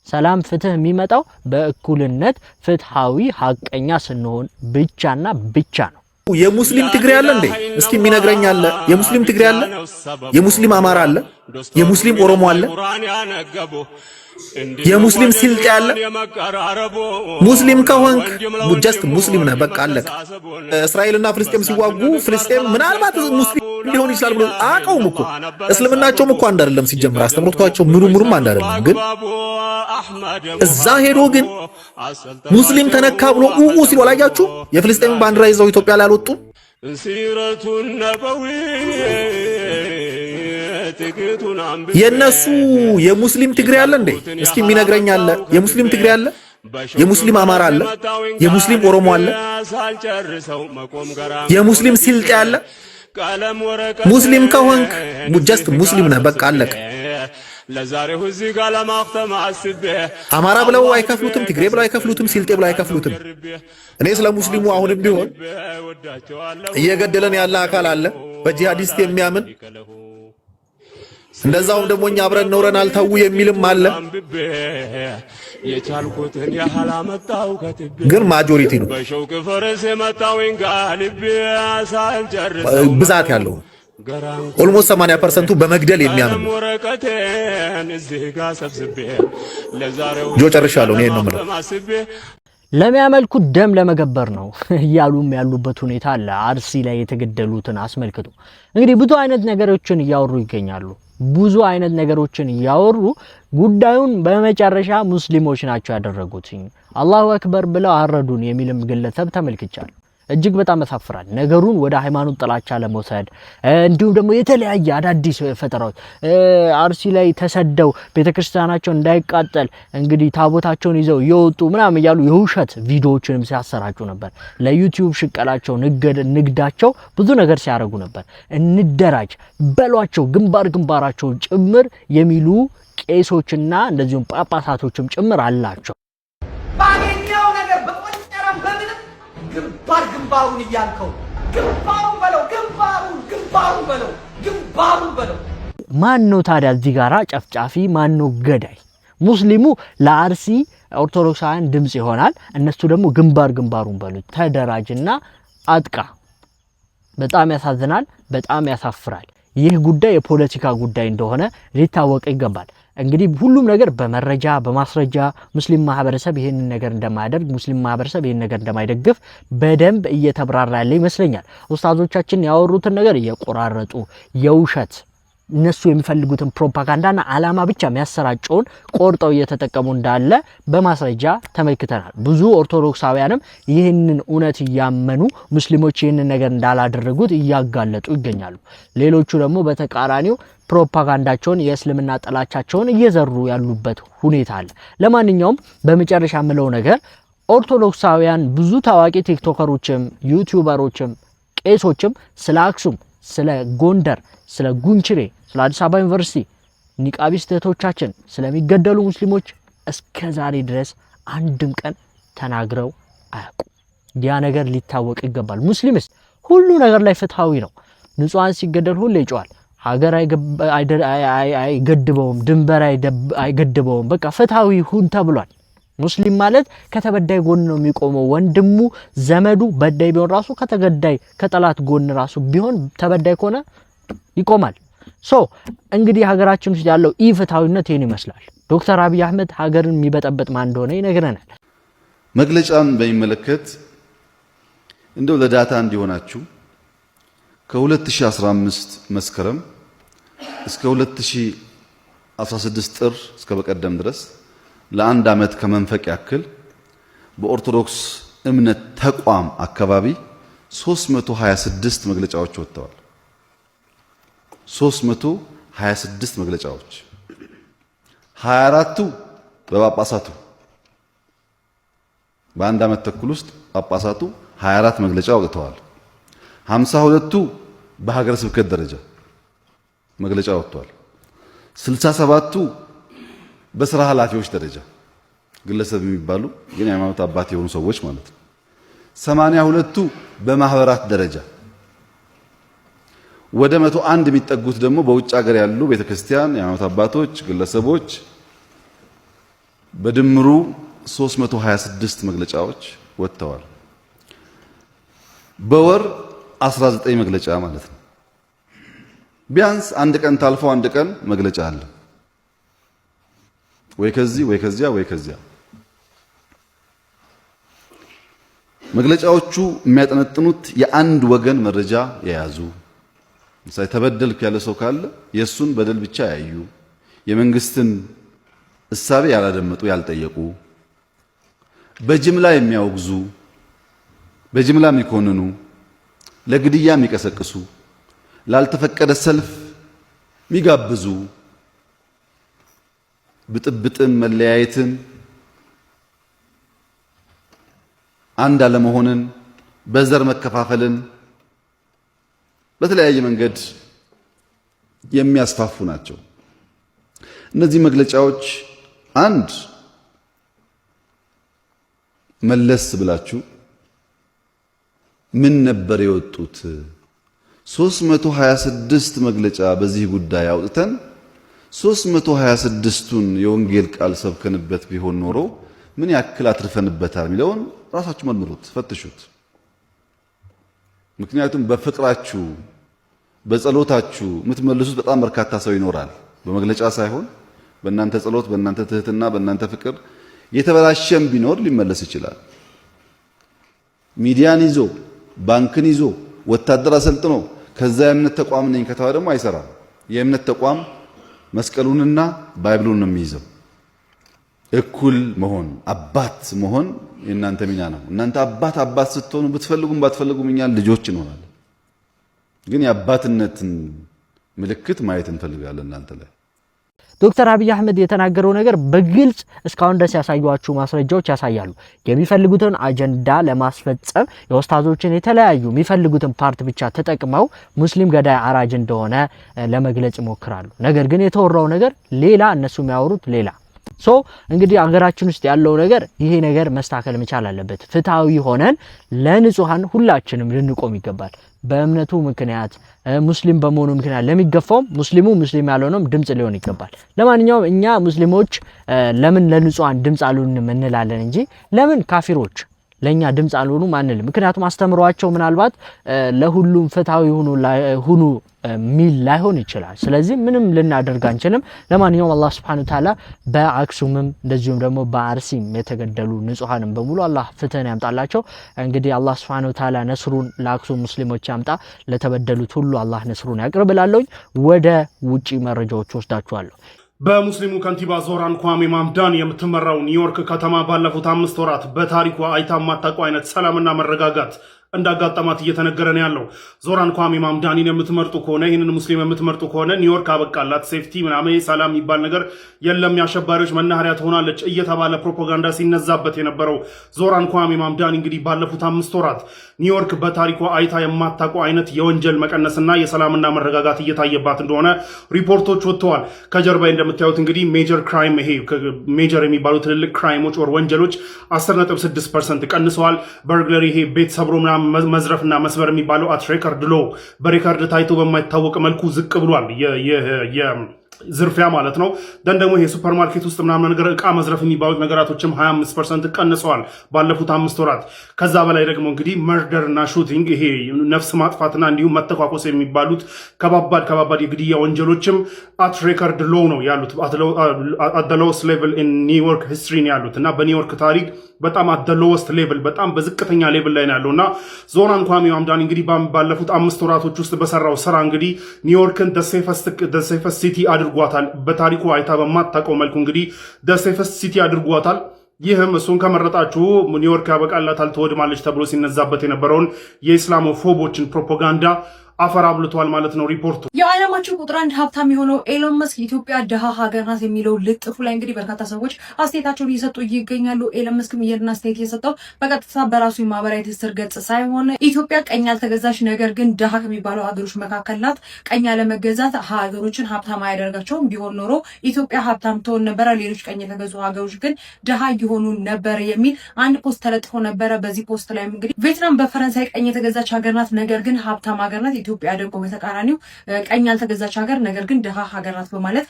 ሰላም ፍትህ የሚመጣው በእኩልነት ፍትሃዊ ሐቀኛ ስንሆን ብቻና ብቻ ነው።
የሙስሊም ትግሬ አለ እንዴ? እስቲ የሚነግረኝ አለ? የሙስሊም ትግሬ አለ? የሙስሊም አማራ አለ? የሙስሊም ኦሮሞ አለ? የሙስሊም ስልጤ አለ? ሙስሊም ከሆንክ ጀስት ሙስሊም ነህ፣ በቃ አለቀ። እስራኤልና ፍልስጤም ሲዋጉ ፍልስጤም ምናልባት ሙስሊም ሊሆን ይችላል ብሎ አቀውም እኮ እስልምናቸውም እኮ አንድ አይደለም ሲጀምር አስተምሮቷቸው ምኑም አንድ አይደለም። ግን እዛ ሄዶ ግን ሙስሊም ተነካ ብሎ ሲሉ አላያችሁ? የፍልስጤም ባንዲራ ይዘው ኢትዮጵያ ላይ አልወጡም? የነሱ የሙስሊም ትግሬ አለ እንዴ? እስኪ የሚነግረኝ አለ? የሙስሊም ትግሬ አለ? የሙስሊም አማራ አለ? የሙስሊም ኦሮሞ አለ? የሙስሊም ስልጤ አለ? ሙስሊም ከሆንክ ጀስት ሙስሊም ነህ፣ በቃ አለቀ። አማራ ብለው አይከፍሉትም፣ ትግሬ ብለው አይከፍሉትም፣ ስልጤ ብለው አይከፍሉትም። እኔ ስለ ሙስሊሙ አሁንም ቢሆን እየገደለን ያለ አካል አለ በጂሃዲስት የሚያምን እንደዛውም ደግሞ እኛ አብረን ኖረን አልተው የሚልም አለ። ግን ማጆሪቲ ነው ብዛት ያለው ኦልሞስት 80% በመግደል የሚያምን ነው። ጆ ጨርሻለሁ። እኔ ነው የምለው
ለሚያመልኩት ደም ለመገበር ነው እያሉም ያሉበት ሁኔታ አለ። አርሲ ላይ የተገደሉትን አስመልክቶ እንግዲህ ብዙ አይነት ነገሮችን እያወሩ ይገኛሉ። ብዙ አይነት ነገሮችን እያወሩ ጉዳዩን በመጨረሻ ሙስሊሞች ናቸው ያደረጉት አላሁ አክበር ብለው አረዱን የሚልም ግለሰብ ተመልክቻለሁ። እጅግ በጣም ያሳፍራል። ነገሩን ወደ ሃይማኖት ጥላቻ ለመውሰድ እንዲሁም ደግሞ የተለያየ አዳዲስ ፈጠራዎች አርሲ ላይ ተሰደው ቤተክርስቲያናቸው እንዳይቃጠል እንግዲህ ታቦታቸውን ይዘው ይወጡ ምናምን ያሉ የውሸት ቪዲዮዎችንም ሲያሰራጩ ነበር። ለዩቲዩብ ሽቀላቸው ንግዳቸው ብዙ ነገር ሲያደርጉ ነበር። እንደራጅ በሏቸው ግንባራቸው ጭምር የሚሉ ቄሶችና እንደዚሁም ጳጳሳቶችም ጭምር አላቸው።
ባገኘው ነገር በቆንጨራም በምንም ግንባሩን እያልከው ግንባሩን በለው።
ማን ነው ታዲያ እዚህ ጋራ ጨፍጫፊ? ማን ነው ገዳይ? ሙስሊሙ ለአርሲ ኦርቶዶክሳውያን ድምጽ ይሆናል። እነሱ ደግሞ ግንባሩን በሉት፣ ተደራጅና አጥቃ። በጣም ያሳዝናል፣ በጣም ያሳፍራል። ይህ ጉዳይ የፖለቲካ ጉዳይ እንደሆነ ሊታወቅ ይገባል። እንግዲህ ሁሉም ነገር በመረጃ በማስረጃ ሙስሊም ማህበረሰብ ይሄንን ነገር እንደማያደርግ፣ ሙስሊም ማህበረሰብ ይሄን ነገር እንደማይደግፍ በደንብ እየተብራራ ያለ ይመስለኛል። ኡስታዞቻችን ያወሩትን ነገር እየቆራረጡ የውሸት እነሱ የሚፈልጉትን ፕሮፓጋንዳና አላማ ብቻ የሚያሰራጨውን ቆርጠው እየተጠቀሙ እንዳለ በማስረጃ ተመልክተናል። ብዙ ኦርቶዶክሳውያንም ይህንን እውነት እያመኑ ሙስሊሞች ይህንን ነገር እንዳላደረጉት እያጋለጡ ይገኛሉ። ሌሎቹ ደግሞ በተቃራኒው ፕሮፓጋንዳቸውን የእስልምና ጥላቻቸውን እየዘሩ ያሉበት ሁኔታ አለ። ለማንኛውም በመጨረሻ የምለው ነገር ኦርቶዶክሳውያን ብዙ ታዋቂ ቲክቶከሮችም ዩቲዩበሮችም ቄሶችም ስለ አክሱም፣ ስለ ጎንደር፣ ስለ ጉንችሬ፣ ስለ አዲስ አበባ ዩኒቨርሲቲ ኒቃቢስት እህቶቻችን ስለሚገደሉ ሙስሊሞች እስከ ዛሬ ድረስ አንድም ቀን ተናግረው አያውቁም። ያ ነገር ሊታወቅ ይገባል። ሙስሊምስ ሁሉ ነገር ላይ ፍትሃዊ ነው። ንጹሃን ሲገደል ሁሌ ይጮሃል። ሀገር አይገድበውም፣ ድንበር አይገድበውም። በቃ ፍትሃዊ ሁን ተብሏል። ሙስሊም ማለት ከተበዳይ ጎን ነው የሚቆመው። ወንድሙ ዘመዱ በዳይ ቢሆን ራሱ ከተገዳይ ከጠላት ጎን ራሱ ቢሆን ተበዳይ ከሆነ ይቆማል። እንግዲህ ሀገራችን ውስጥ ያለው ኢፍትሃዊነት ይሄን ይመስላል። ዶክተር አብይ አህመድ ሀገርን የሚበጠበጥ ማን እንደሆነ ይነግረናል።
መግለጫን በሚመለከት እንደው ለዳታ እንዲሆናችሁ ከ2015 መስከረም እስከ 2016 ጥር እስከ በቀደም ድረስ ለአንድ ዓመት ከመንፈቅ ያክል በኦርቶዶክስ እምነት ተቋም አካባቢ 326 መግለጫዎች ወጥተዋል። 326 መግለጫዎች 24ቱ በጳጳሳቱ በአንድ ዓመት ተኩል ውስጥ ጳጳሳቱ 24 መግለጫ አውጥተዋል። 52ቱ በሀገረ ስብከት ደረጃ መግለጫ ወጥተዋል። 67ቱ በስራ ኃላፊዎች ደረጃ ግለሰብ የሚባሉ ግን የሃይማኖት አባት የሆኑ ሰዎች ማለት ነው። 82ቱ በማህበራት ደረጃ ወደ 101 የሚጠጉት ደግሞ በውጭ ሀገር ያሉ ቤተክርስቲያን የሃይማኖት አባቶች፣ ግለሰቦች በድምሩ 326 መግለጫዎች ወጥተዋል። በወር 19 መግለጫ ማለት ነው። ቢያንስ አንድ ቀን ታልፎ አንድ ቀን መግለጫ አለ። ወይ ከዚህ ወይ ከዚያ ወይ ከዚያ። መግለጫዎቹ የሚያጠነጥኑት የአንድ ወገን መረጃ የያዙ ምሳሌ ተበደልክ ያለ ሰው ካለ የሱን በደል ብቻ ያዩ፣ የመንግስትን እሳቤ ያላደመጡ ያልጠየቁ፣ በጅምላ የሚያወግዙ፣ በጅምላ የሚኮንኑ፣ ለግድያ የሚቀሰቅሱ፣ ላልተፈቀደ ሰልፍ የሚጋብዙ፣ ብጥብጥን፣ መለያየትን፣ አንድ አለመሆንን፣ በዘር መከፋፈልን በተለያየ መንገድ የሚያስፋፉ ናቸው። እነዚህ መግለጫዎች አንድ መለስ ብላችሁ ምን ነበር የወጡት? 326 መግለጫ በዚህ ጉዳይ አውጥተን 326ቱን የወንጌል ቃል ሰብከንበት ቢሆን ኖሮ ምን ያክል አትርፈንበታል የሚለውን ራሳችሁ መርምሩት፣ ፈትሹት። ምክንያቱም በፍቅራችሁ በጸሎታችሁ የምትመልሱት በጣም በርካታ ሰው ይኖራል። በመግለጫ ሳይሆን በእናንተ ጸሎት፣ በእናንተ ትህትና፣ በእናንተ ፍቅር የተበላሸም ቢኖር ሊመለስ ይችላል። ሚዲያን ይዞ ባንክን ይዞ ወታደር አሰልጥኖ ከዛ የእምነት ተቋም ነኝ ከተዋ ደግሞ አይሰራም። የእምነት ተቋም መስቀሉንና ባይብሉን ነው የሚይዘው። እኩል መሆን አባት መሆን የእናንተ ሚና ነው። እናንተ አባት ስትሆኑ ብትፈልጉም ባትፈልጉም እኛ ልጆች እንሆናለን። ግን የአባትነትን ምልክት ማየት እንፈልጋለን እናንተ ላይ
ዶክተር አብይ አህመድ የተናገረው ነገር በግልጽ እስካሁን ድረስ ያሳዩዋችሁ ማስረጃዎች ያሳያሉ። የሚፈልጉትን አጀንዳ ለማስፈጸም የኡስታዞችን የተለያዩ የሚፈልጉትን ፓርት ብቻ ተጠቅመው ሙስሊም ገዳይ አራጅ እንደሆነ ለመግለጽ ይሞክራሉ። ነገር ግን የተወራው ነገር ሌላ፣ እነሱ የሚያወሩት ሌላ። እንግዲህ አገራችን ውስጥ ያለው ነገር ይሄ ነገር መስተካከል መቻል አለበት። ፍትሃዊ ሆነን ለንጹሃን ሁላችንም ልንቆም ይገባል። በእምነቱ ምክንያት ሙስሊም በመሆኑ ምክንያት ለሚገፋው ሙስሊም ያልሆነም ድምጽ ሊሆን ይገባል። ለማንኛውም እኛ ሙስሊሞች ለምን ለንጹሃን ድምጽ አልሆንም እንላለን እንጂ ለምን ካፊሮች ለኛ ድምጽ አልሆኑም አንልም። ምክንያቱም አስተምሯቸው ምናልባት ለሁሉም ፍትሃዊ ሁኑ ሚል ላይሆን ይችላል። ስለዚህ ምንም ልናደርግ አንችልም። ለማንኛውም አላህ Subhanahu Wa Ta'ala በአክሱምም እንደዚሁም ደግሞ በአርሲም የተገደሉ ንጹሃንም በሙሉ አላህ ፍትህን ያምጣላቸው። እንግዲህ አላህ Subhanahu Wa Ta'ala ነስሩን ለአክሱም ሙስሊሞች ያምጣ፣ ለተበደሉት ሁሉ አላህ ነስሩን ያቅርብላለሁ። ወደ ውጪ መረጃዎች ወስዳችኋለሁ።
በሙስሊሙ ከንቲባ ዞራን ኳሜ ማምዳኒ የምትመራው ኒውዮርክ ከተማ ባለፉት 5 ወራት በታሪኳ አይታ የማታውቀው አይነት ሰላምና መረጋጋት እንዳጋጠማት እየተነገረ ነው ያለው። ዞራን ኳሜ ማምዳኒን የምትመርጡ ከሆነ ይህንን ሙስሊም የምትመርጡ ከሆነ ኒውዮርክ አበቃላት፣ ሴፍቲ ምናምን ሰላም የሚባል ነገር የለም፣ የአሸባሪዎች መናኸሪያ ትሆናለች እየተባለ ፕሮፓጋንዳ ሲነዛበት የነበረው ዞራን ኳሜ ማምዳኒ እንግዲህ ባለፉት 5 ወራት ኒውዮርክ በታሪኳ አይታ የማታውቀው አይነት የወንጀል መቀነስና የሰላምና መረጋጋት እየታየባት እንደሆነ ሪፖርቶች ወጥተዋል። ከጀርባ እንደምታዩት እንግዲህ ሜጀር ክራይም ይሄ ሜጀር የሚባሉ ትልልቅ ክራይሞች ወር ወንጀሎች 10.6% ቀንሰዋል። በርግለሪ ይሄ ቤት ሰብሮ ምናምን መዝረፍና መስበር የሚባለው አት ሬከርድ ሎ በሬከርድ ታይቶ በማይታወቅ መልኩ ዝቅ ብሏል። ዝርፊያ ማለት ነው። ደግሞ ይሄ ሱፐርማርኬት ውስጥ ምናምን ነገር እቃ መዝረፍ የሚባሉት ነገራቶችም 25% ቀንሰዋል ባለፉት 5 ወራት። ከዛ በላይ ደግሞ እንግዲህ መርደር እና ሹቲንግ ይሄ ነፍስ ማጥፋትና እንዲሁም መተኳኮስ የሚባሉት ከባባድ የግድያ ወንጀሎችም አት ሬከርድ ሎ ነው ያሉት። አት ዘ ሎወስት ሌቭል ኢን ኒውዮርክ ሂስትሪ ነው ያሉት እና በኒውዮርክ ታሪክ በጣም አት ዘ ሎወስት ሌቭል በጣም በዝቅተኛ ሌቭል ላይ ነው ያለውና ዞራን ኳሜ ማምዳኒ እንግዲህ ባለፉት 5 ወራቶች ውስጥ በሰራው ስራ እንግዲህ ኒውዮርክን the safest city አድርጓታል። በታሪኩ አይታ በማታውቀው መልኩ እንግዲህ the safest city አድርጓታል። ይህም እሱን ከመረጣችሁ ኒውዮርክ ያበቃላታል ትወድማለች ተብሎ ሲነዛበት የነበረውን የኢስላሞፎቦችን ፕሮፓጋንዳ አፈር አብልቷል ማለት ነው ሪፖርቱ።
የዓለማችን ቁጥር 1 ሀብታም የሆነው ኤሎን መስክ ኢትዮጵያ ደሃ ሀገር ናት የሚለው ልጥፉ ላይ እንግዲህ በርካታ ሰዎች አስተያየታቸውን እየሰጡ ይገኛሉ። ኤሎን መስክ የሄድና አስተያየት የሰጠው በቀጥታ በራሱ የማህበራዊ ትስስር ገጽ ሳይሆን ኢትዮጵያ ቀኝ ያልተገዛች ነገር ግን ደሃ ከሚባሉ ሀገሮች መካከል ናት። ቀኝ ያለመገዛት ሀገሮችን ሀብታም አያደርጋቸውም። ቢሆን ኖሮ ኢትዮጵያ ሀብታም ትሆን ነበረ፣ ሌሎች ቀኝ የተገዙ ሀገሮች ግን ደሃ እየሆኑ ነበረ የሚል አንድ ፖስት ተለጥፎ ነበረ። በዚህ ፖስት ላይ እንግዲህ ቬትናም በፈረንሳይ ቀኝ የተገዛች ሀገር ናት፣ ነገር ግን ሀብታም ሀገር ናት። ኢትዮጵያ ደግሞ በተቃራኒው ቀኝ ያልተገዛች ሀገር ነገር ግን ደሃ ሀገር ናት በማለት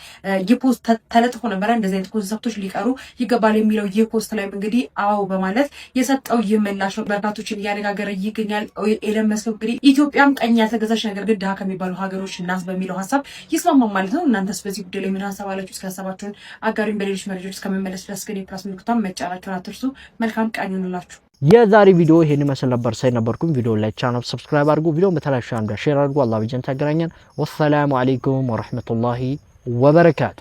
የፖስት ተለጥፎ ነበረ። እንደዚህ አይነት ኮንሰፕቶች ሊቀሩ ይገባል የሚለው የፖስት ላይ እንግዲህ አዎ በማለት የሰጠው ይምላሽ ነው በርካቶችን እያነጋገረ ይገኛል። ኤለን መስክ እንግዲህ ኢትዮጵያም ቀኝ ያልተገዛች ነገር ግን ደሃ ከሚባሉ ሀገሮች ናት በሚለው ሀሳብ ይስማማል ማለት ነው። እናንተስ በዚህ ጉዳይ ላይ ምን ሀሳብ አላችሁ? እስከ ሀሳባችሁን አጋሪን። በሌሎች መረጃዎች እስከመመለስ ድረስ ግን የፕላስ ምልክቷን መጫናችሁን አትርሱ። መልካም ቀን ይሁንላችሁ።
የዛሬ ቪዲዮ ይሄን ይመስል ነበር። ሳይነበርኩም ቪዲዮ ላይክ፣ ቻናል ሰብስክራይብ አድርጉ። ቪዲዮ መተላሻ አንዳ ሼር አድርጉ። አላህ በጀነት ያገናኘን። ወሰላሙ አለይኩም ወራህመቱላሂ ወበረካቱ።